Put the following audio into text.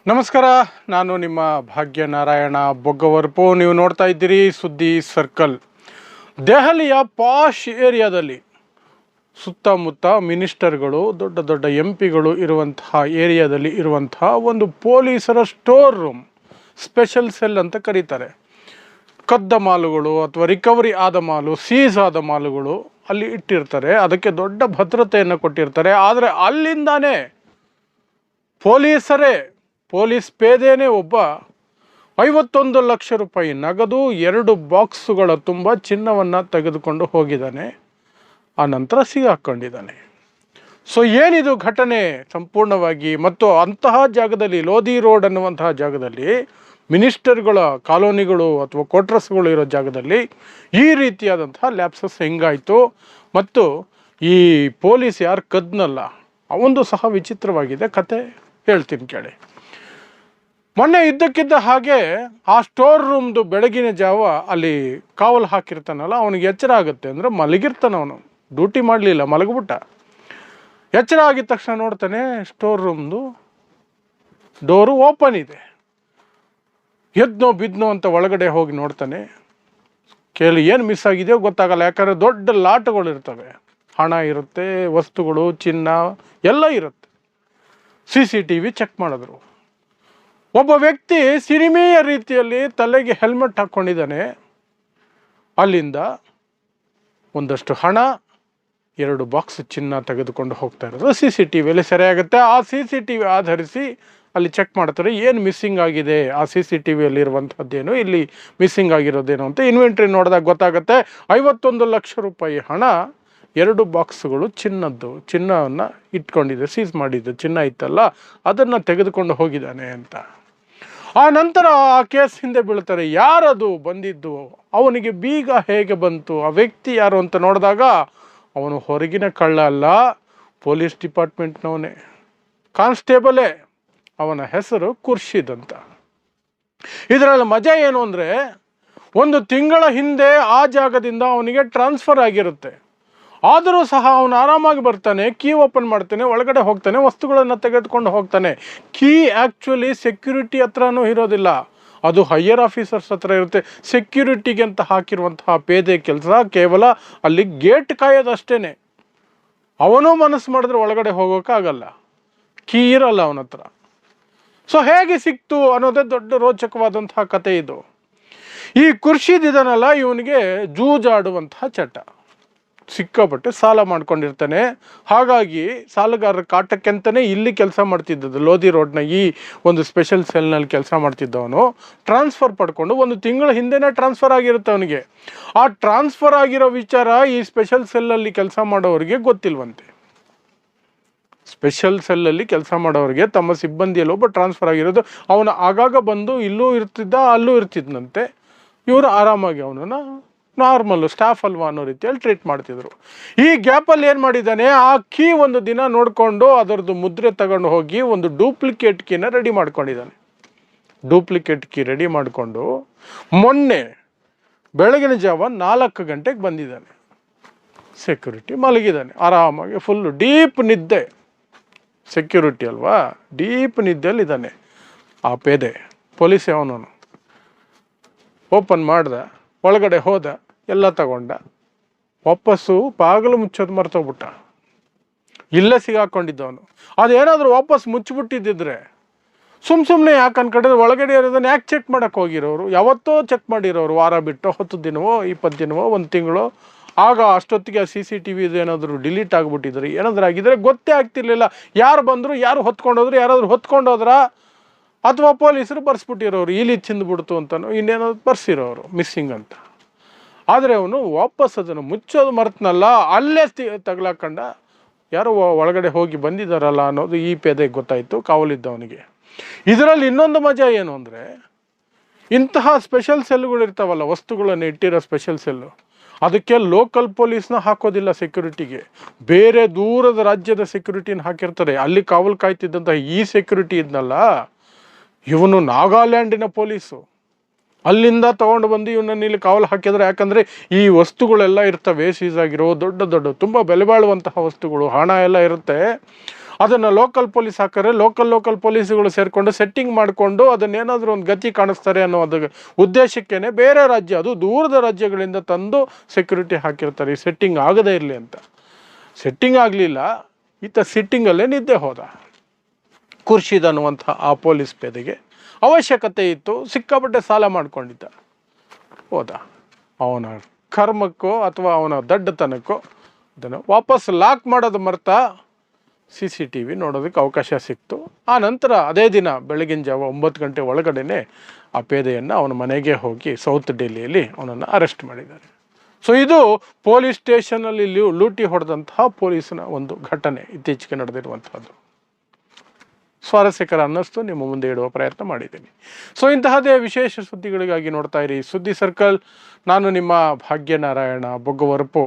ನಮಸ್ಕಾರ. ನಾನು ನಿಮ್ಮ ಭಾಗ್ಯನಾರಾಯಣ ಬೊಗ್ಗವರ್ಪು. ನೀವು ನೋಡ್ತಾ ಇದ್ದೀರಿ ಸುದ್ದಿ ಸರ್ಕಲ್. ದೆಹಲಿಯ ಪಾಶ್ ಏರಿಯಾದಲ್ಲಿ ಸುತ್ತಮುತ್ತ ಮಿನಿಸ್ಟರ್ಗಳು, ದೊಡ್ಡ ದೊಡ್ಡ MP ಗಳು ಇರುವಂತಹ ಏರಿಯಾದಲ್ಲಿ ಇರುವಂತಹ ಒಂದು ಪೊಲೀಸರ ಸ್ಟೋರ್ ರೂಮ್, ಸ್ಪೆಷಲ್ ಸೆಲ್ ಅಂತ ಕರೀತಾರೆ. ಕದ್ದ ಮಾಲುಗಳು ಅಥವಾ ರಿಕವರಿ ಆದ ಮಾಲು, ಸೀಸ್ ಆದ ಮಾಲುಗಳು ಅಲ್ಲಿ ಇಟ್ಟಿರ್ತಾರೆ. ಅದಕ್ಕೆ ದೊಡ್ಡ ಭದ್ರತೆಯನ್ನು ಕೊಟ್ಟಿರ್ತಾರೆ. ಆದರೆ ಅಲ್ಲಿಂದಾನೇ ಪೊಲೀಸ್ ಪೇದೆನೇ ಒಬ್ಬ 51 ಲಕ್ಷ ರೂಪಾಯಿ ನಗದು, 2 ಬಾಕ್ಸುಗಳ ತುಂಬ ಚಿನ್ನವನ್ನು ತೆಗೆದುಕೊಂಡು ಹೋಗಿದ್ದಾನೆ. ಆ ನಂತರ ಸಿಗಾಕೊಂಡಿದ್ದಾನೆ. ಸೊ ಏನಿದು ಘಟನೆ ಸಂಪೂರ್ಣವಾಗಿ? ಮತ್ತು ಅಂತಹ ಜಾಗದಲ್ಲಿ, ಲೋಧಿ ರೋಡ್ ಅನ್ನುವಂತಹ ಜಾಗದಲ್ಲಿ, ಮಿನಿಸ್ಟರ್ಗಳ ಕಾಲೋನಿಗಳು ಅಥವಾ ಕ್ವಾರ್ಟರ್ಸ್ಗಳು ಇರೋ ಜಾಗದಲ್ಲಿ ಈ ರೀತಿಯಾದಂತಹ ಲ್ಯಾಪ್ಸಸ್ ಹೆಂಗಾಯಿತು? ಮತ್ತು ಈ ಪೊಲೀಸ್ ಯಾರು ಕದ್ನಲ್ಲ ಅವೊಂದು ಸಹ ವಿಚಿತ್ರವಾಗಿದೆ. ಕತೆ ಹೇಳ್ತೀನಿ ಕೇಳಿ. ಮೊನ್ನೆ ಇದ್ದಕ್ಕಿದ್ದ ಹಾಗೆ ಆ ಸ್ಟೋರ್ ರೂಮ್ದು ಬೆಳಗಿನ ಜಾವ ಅಲ್ಲಿ ಕಾವಲು ಹಾಕಿರ್ತಾನಲ್ಲ, ಅವನಿಗೆ ಎಚ್ಚರ ಆಗುತ್ತೆ. ಅಂದರೆ ಮಲಗಿರ್ತಾನೆ, ಅವನು ಡ್ಯೂಟಿ ಮಾಡಲಿಲ್ಲ, ಮಲಗಿಬಿಟ್ಟ. ಎಚ್ಚರ ಆಗಿದ ತಕ್ಷಣ ನೋಡ್ತಾನೆ ಸ್ಟೋರ್ ರೂಮ್ದು ಡೋರು ಓಪನ್ ಇದೆ. ಎದ್ನೋ ಬಿದ್ನೋ ಅಂತ ಒಳಗಡೆ ಹೋಗಿ ನೋಡ್ತಾನೆ. ಏನು ಮಿಸ್ ಆಗಿದೆಯೋ ಗೊತ್ತಾಗಲ್ಲ. ಯಾಕಂದರೆ ದೊಡ್ಡ ಲಾಟುಗಳು ಇರ್ತವೆ, ಹಣ ಇರುತ್ತೆ, ವಸ್ತುಗಳು, ಚಿನ್ನ ಎಲ್ಲ ಇರುತ್ತೆ. CCTV ಚೆಕ್ ಮಾಡಿದ್ರು. ಒಬ್ಬ ವ್ಯಕ್ತಿ ಸಿನಿಮೆಯ ರೀತಿಯಲ್ಲಿ ತಲೆಗೆ ಹೆಲ್ಮೆಟ್ ಹಾಕ್ಕೊಂಡಿದ್ದಾನೆ. ಅಲ್ಲಿಂದ ಒಂದಷ್ಟು ಹಣ, 2 ಬಾಕ್ಸ್ ಚಿನ್ನ ತೆಗೆದುಕೊಂಡು ಹೋಗ್ತಾ ಇರೋದು CCTVಯಲ್ಲಿ ಸರಿಯಾಗುತ್ತೆ. ಆ CCTV ಆಧರಿಸಿ ಅಲ್ಲಿ ಚೆಕ್ ಮಾಡ್ತಾರೆ ಏನು ಮಿಸ್ಸಿಂಗ್ ಆಗಿದೆ, ಆ CCTVಯಲ್ಲಿ ಇರುವಂಥದ್ದೇನು, ಇಲ್ಲಿ ಮಿಸ್ಸಿಂಗ್ ಆಗಿರೋದೇನು ಅಂತ ಇನ್ವೆಂಟ್ರಿ ನೋಡಿದಾಗ ಗೊತ್ತಾಗುತ್ತೆ. 51 ಲಕ್ಷ ರೂಪಾಯಿ ಹಣ, 2 ಬಾಕ್ಸ್ಗಳು ಚಿನ್ನವನ್ನು ಇಟ್ಕೊಂಡಿದ್ದೆ, ಸೀಸ್ ಮಾಡಿದ್ದು ಚಿನ್ನ ಇತ್ತಲ್ಲ ಅದನ್ನು ತೆಗೆದುಕೊಂಡು ಹೋಗಿದ್ದಾನೆ ಅಂತ. ಆ ನಂತರ ಆ ಕೇಸ್ ಹಿಂದೆ ಬೀಳ್ತಾರೆ. ಯಾರದು ಬಂದಿದ್ದು, ಅವನಿಗೆ ಬೀಗ ಹೇಗೆ ಬಂತು, ಆ ವ್ಯಕ್ತಿ ಯಾರು ಅಂತ ನೋಡಿದಾಗ ಅವನು ಹೊರಗಿನ ಕಳ್ಳ ಅಲ್ಲ, ಪೊಲೀಸ್ ಡಿಪಾರ್ಟ್ಮೆಂಟ್ನವನೇ, ಕಾನ್ಸ್ಟೇಬಲೇ. ಅವನ ಹೆಸರು ಖುರ್ಷಿದ್ ಅಂತ. ಇದರಲ್ಲಿ ಮಜಾ ಏನು ಅಂದರೆ, 1 ತಿಂಗಳ ಹಿಂದೆ ಆ ಜಾಗದಿಂದ ಅವನಿಗೆ ಟ್ರಾನ್ಸ್ಫರ್ ಆಗಿರುತ್ತೆ. ಆದರೂ ಸಹ ಅವನು ಆರಾಮಾಗಿ ಬರ್ತಾನೆ, ಕೀ ಓಪನ್ ಮಾಡ್ತಾನೆ, ಒಳಗಡೆ ಹೋಗ್ತಾನೆ, ವಸ್ತುಗಳನ್ನು ತೆಗೆದುಕೊಂಡು ಹೋಗ್ತಾನೆ. ಕೀ ಆ್ಯಕ್ಚುಲಿ ಸೆಕ್ಯೂರಿಟಿ ಹತ್ರನೂ ಇರೋದಿಲ್ಲ, ಅದು ಹೈಯರ್ ಆಫೀಸರ್ಸ್ ಹತ್ರ ಇರುತ್ತೆ. ಸೆಕ್ಯೂರಿಟಿಗೆ ಅಂತ ಹಾಕಿರುವಂತಹ ಪೇದೆ ಕೆಲಸ ಕೇವಲ ಅಲ್ಲಿ ಗೇಟ್ ಕಾಯೋದಷ್ಟೇ. ಅವನು ಮನಸ್ಸು ಮಾಡಿದ್ರೆ ಒಳಗಡೆ ಹೋಗೋಕ್ಕಾಗಲ್ಲ, ಕೀ ಇರಲ್ಲ ಅವನ ಹತ್ರ. ಸೊ ಹೇಗೆ ಸಿಕ್ತು ಅನ್ನೋದೇ ದೊಡ್ಡ ರೋಚಕವಾದಂತಹ ಕತೆ ಇದು. ಈ ಖುರ್ಷಿದ್ ಇದನ್ನಲ್ಲ, ಇವನಿಗೆ ಜೂಜಾಡುವಂತಹ ಚಟ. ಸಿಕ್ಕಾಪಟ್ಟೆ ಸಾಲ ಮಾಡ್ಕೊಂಡಿರ್ತಾನೆ. ಹಾಗಾಗಿ ಸಾಲಗಾರರ ಕಾಟಕ್ಕೆಂತಲೇ ಇಲ್ಲಿ ಕೆಲಸ ಮಾಡ್ತಿದ್ದದ್ದು. ಲೋಧಿ ರೋಡ್ನ ಈ ಒಂದು ಸ್ಪೆಷಲ್ ಸೆಲ್ನಲ್ಲಿ ಕೆಲಸ ಮಾಡ್ತಿದ್ದವನು ಟ್ರಾನ್ಸ್ಫರ್ ಪಡ್ಕೊಂಡು 1 ತಿಂಗಳ ಹಿಂದೆನೇ ಟ್ರಾನ್ಸ್ಫರ್ ಆಗಿರುತ್ತೆ ಅವನಿಗೆ. ಆ ಟ್ರಾನ್ಸ್ಫರ್ ಆಗಿರೋ ವಿಚಾರ ಈ ಸ್ಪೆಷಲ್ ಸೆಲ್ಲಲ್ಲಿ ಕೆಲಸ ಮಾಡೋರಿಗೆ ಗೊತ್ತಿಲ್ವಂತೆ. ಸ್ಪೆಷಲ್ ಸೆಲ್ಲಲ್ಲಿ ಕೆಲಸ ಮಾಡೋರಿಗೆ ತಮ್ಮ ಸಿಬ್ಬಂದಿಯಲ್ಲಿ ಒಬ್ಬ ಟ್ರಾನ್ಸ್ಫರ್ ಆಗಿರೋದು. ಅವನು ಆಗಾಗ ಬಂದು ಇಲ್ಲೂ ಇರ್ತಿದ್ದ, ಅಲ್ಲೂ ಇರ್ತಿದ್ದಂತೆ. ಇವರು ಆರಾಮಾಗಿ ಅವನನ್ನು ನಾರ್ಮಲ್ಲು ಸ್ಟಾಫ್ ಅಲ್ವಾ ಅನ್ನೋ ರೀತಿಯಲ್ಲಿ ಟ್ರೀಟ್ ಮಾಡ್ತಿದ್ರು. ಈ ಗ್ಯಾಪಲ್ಲಿ ಏನು ಮಾಡಿದ್ದಾನೆ, ಆ ಕೀ ಒಂದು ದಿನ ನೋಡಿಕೊಂಡು ಅದರದ್ದು ಮುದ್ರೆ ತಗೊಂಡು ಹೋಗಿ ಒಂದು ಡೂಪ್ಲಿಕೇಟ್ ಕೀನ ರೆಡಿ ಮಾಡ್ಕೊಂಡಿದ್ದಾನೆ. ಡೂಪ್ಲಿಕೇಟ್ ಕೀ ರೆಡಿ ಮಾಡಿಕೊಂಡು ಮೊನ್ನೆ ಬೆಳಗಿನ ಜಾವ 4 ಗಂಟೆಗೆ ಬಂದಿದ್ದಾನೆ. ಸೆಕ್ಯೂರಿಟಿ ಮಲಗಿದ್ದಾನೆ ಆರಾಮಾಗಿ, ಫುಲ್ಲು ಡೀಪ್ ನಿದ್ದೆ. ಸೆಕ್ಯೂರಿಟಿ ಅಲ್ವಾ, ಡೀಪ್ ನಿದ್ದೆಯಲ್ಲಿದ್ದಾನೆ ಆ ಪೇದೆ. ಪೊಲೀಸ್ ಅವನು ಓಪನ್ ಮಾಡ್ದ, ಒಳಗಡೆ ಹೋದ, ಎಲ್ಲ ತಗೊಂಡ, ವಾಪಸ್ಸು ಬಾಗಿಲು ಮುಚ್ಚೋದು ಮರ್ತೋಗ್ಬಿಟ್ಟ. ಇಲ್ಲೇ ಸಿಗಾಕೊಂಡಿದ್ದವನು. ಅದೇನಾದರೂ ವಾಪಸ್ ಮುಚ್ಚಿಬಿಟ್ಟಿದ್ದಿದ್ರೆ ಸುಮ್ಮನೆ ಯಾಕೆ ಅನ್ಕೊಂಡಿದ್ರೆ ಒಳಗಡೆ ಇರೋದನ್ನು ಯಾಕೆ ಚೆಕ್ ಮಾಡೋಕ್ಕೆ ಹೋಗಿರೋರು? ಯಾವತ್ತೋ ಚೆಕ್ ಮಾಡಿರೋರು, ವಾರ ಬಿಟ್ಟು 10 ದಿನವೋ 20 ದಿನವೋ 1 ತಿಂಗಳು. ಆಗ ಅಷ್ಟೊತ್ತಿಗೆ CCTV ಏನಾದರೂ ಡಿಲೀಟ್ ಆಗಿಬಿಟ್ಟಿದ್ರೆ, ಏನಾದರೂ ಆಗಿದ್ರೆ ಗೊತ್ತೇ ಆಗ್ತಿರ್ಲಿಲ್ಲ. ಯಾರು ಬಂದರು, ಯಾರು ಹೊತ್ಕೊಂಡೋದ್ರು, ಯಾರಾದರೂ ಹೊತ್ಕೊಂಡೋದ್ರ, ಅಥವಾ ಪೊಲೀಸರು ಬರ್ಸ್ಬಿಟ್ಟಿರೋರು ಇಲ್ಲಿ ಚಿಂದ್ಬಿಡ್ತು ಅಂತನೋ ಇನ್ನೇನಾದ್ರು ಬರ್ಸಿರೋರು ಮಿಸ್ಸಿಂಗ್ ಅಂತ. ಆದರೆ ಅವನು ವಾಪಸ್ ಅದನ್ನು ಮುಚ್ಚೋದು ಮರ್ತನಲ್ಲ, ಅಲ್ಲೇ ತಗಲಾಕಂಡ ಯಾರೋ ಒಳಗಡೆ ಹೋಗಿ ಬಂದಿದ್ದಾರಲ್ಲ ಅನ್ನೋದು ಈ ಪೇದೆಗೆ ಗೊತ್ತಾಯಿತು, ಕಾವಲಿದ್ದವನಿಗೆ. ಇದರಲ್ಲಿ ಇನ್ನೊಂದು ಮಜಾ ಏನು ಅಂದರೆ, ಇಂತಹ ಸ್ಪೆಷಲ್ ಸೆಲ್ಗಳು ಇರ್ತಾವಲ್ಲ, ವಸ್ತುಗಳನ್ನು ಇಟ್ಟಿರೋ ಸ್ಪೆಷಲ್ ಸೆಲ್ಲು, ಅದಕ್ಕೆ ಲೋಕಲ್ ಪೊಲೀಸ್ನ ಹಾಕೋದಿಲ್ಲ ಸೆಕ್ಯೂರಿಟಿಗೆ, ಬೇರೆ ದೂರದ ರಾಜ್ಯದ ಸೆಕ್ಯೂರಿಟಿನ ಹಾಕಿರ್ತಾರೆ. ಅಲ್ಲಿ ಕಾವಲು ಕಾಯ್ತಿದ್ದಂಥ ಈ ಸೆಕ್ಯೂರಿಟಿ ಇದ್ನಲ್ಲ, ಇವನು ನಾಗಾಲ್ಯಾಂಡಿನ ಪೊಲೀಸು. ಅಲ್ಲಿಂದ ತೊಗೊಂಡು ಬಂದು ಇವನನ್ನು ಇಲ್ಲಿ ಕಾವಲು ಹಾಕಿದ್ರೆ. ಯಾಕಂದರೆ ಈ ವಸ್ತುಗಳೆಲ್ಲ ಇರ್ತವೆ, ಸೀಸ್ ಆಗಿರೋ ದೊಡ್ಡ ದೊಡ್ಡ ತುಂಬ ಬೆಲೆ ಬಾಳುವಂತಹ ವಸ್ತುಗಳು, ಹಣ ಎಲ್ಲ ಇರುತ್ತೆ. ಅದನ್ನು ಲೋಕಲ್ ಪೊಲೀಸ್ ಹಾಕಿದ್ರೆ ಲೋಕಲ್ ಪೊಲೀಸ್ಗಳು ಸೇರಿಕೊಂಡು ಸೆಟ್ಟಿಂಗ್ ಮಾಡಿಕೊಂಡು ಅದನ್ನೇನಾದರೂ ಒಂದು ಗತಿ ಕಾಣಿಸ್ತಾರೆ ಅನ್ನೋ ಉದ್ದೇಶಕ್ಕೇ ಬೇರೆ ರಾಜ್ಯ, ಅದು ದೂರದ ರಾಜ್ಯಗಳಿಂದ ತಂದು ಸೆಕ್ಯೂರಿಟಿ ಹಾಕಿರ್ತಾರೆ ಈ ಸೆಟ್ಟಿಂಗ್ ಆಗದೇ ಇರಲಿ ಅಂತ. ಸೆಟ್ಟಿಂಗ್ ಆಗಲಿಲ್ಲ, ಈತ ಸಿಟ್ಟಿಂಗಲ್ಲೇ ನಿದ್ದೆ ಹೋದ. ಖುರ್ಷಿದ್ ಅನ್ನುವಂಥ ಆ ಪೊಲೀಸ್ ಪೇದೆಗೆ ಅವಶ್ಯಕತೆ ಇತ್ತು, ಸಿಕ್ಕಾಪಟ್ಟೆ ಸಾಲ ಮಾಡ್ಕೊಂಡಿದ್ದ, ಹೋದ. ಅವನ ಕರ್ಮಕ್ಕೋ ಅಥವಾ ಅವನ ದಡ್ಡತನಕ್ಕೋ ಅದನ್ನು ವಾಪಸ್ ಲಾಕ್ ಮಾಡೋದು ಮರ್ತ CCTV ನೋಡೋದಕ್ಕೆ ಅವಕಾಶ ಸಿಕ್ತು. ಆ ನಂತರ ಅದೇ ದಿನ ಬೆಳಗಿನ ಜಾವ 9 ಗಂಟೆ ಒಳಗಡೆ ಆ ಪೇದೆಯನ್ನು ಅವನ ಮನೆಗೆ ಹೋಗಿ ಸೌತ್ ಡೆಲ್ಲಿಯಲ್ಲಿ ಅವನನ್ನು ಅರೆಸ್ಟ್ ಮಾಡಿದ್ದಾರೆ. ಸೊ ಇದು ಪೊಲೀಸ್ ಸ್ಟೇಷನಲ್ಲಿ ಲೂಟಿ ಹೊಡೆದಂತಹ ಪೊಲೀಸನ ಒಂದು ಘಟನೆ ಇತ್ತೀಚೆಗೆ ನಡೆದಿರುವಂಥದ್ದು. ಸ್ವಾರಸ್ಯಕರ ಅನ್ನಿಸ್ತು, ನಿಮ್ಮ ಮುಂದೆ ಇಡುವ ಪ್ರಯತ್ನ ಮಾಡಿದ್ದೀನಿ. ಸೊ ಇಂತಹದೇ ವಿಶೇಷ ಸುದ್ದಿಗಳಿಗಾಗಿ ನೋಡ್ತಾ ಇರಿ ಸುದ್ದಿ ಸರ್ಕಲ್. ನಾನು ನಿಮ್ಮ ಭಾಗ್ಯನಾರಾಯಣ ಬೊಗ್ಗವರಪು.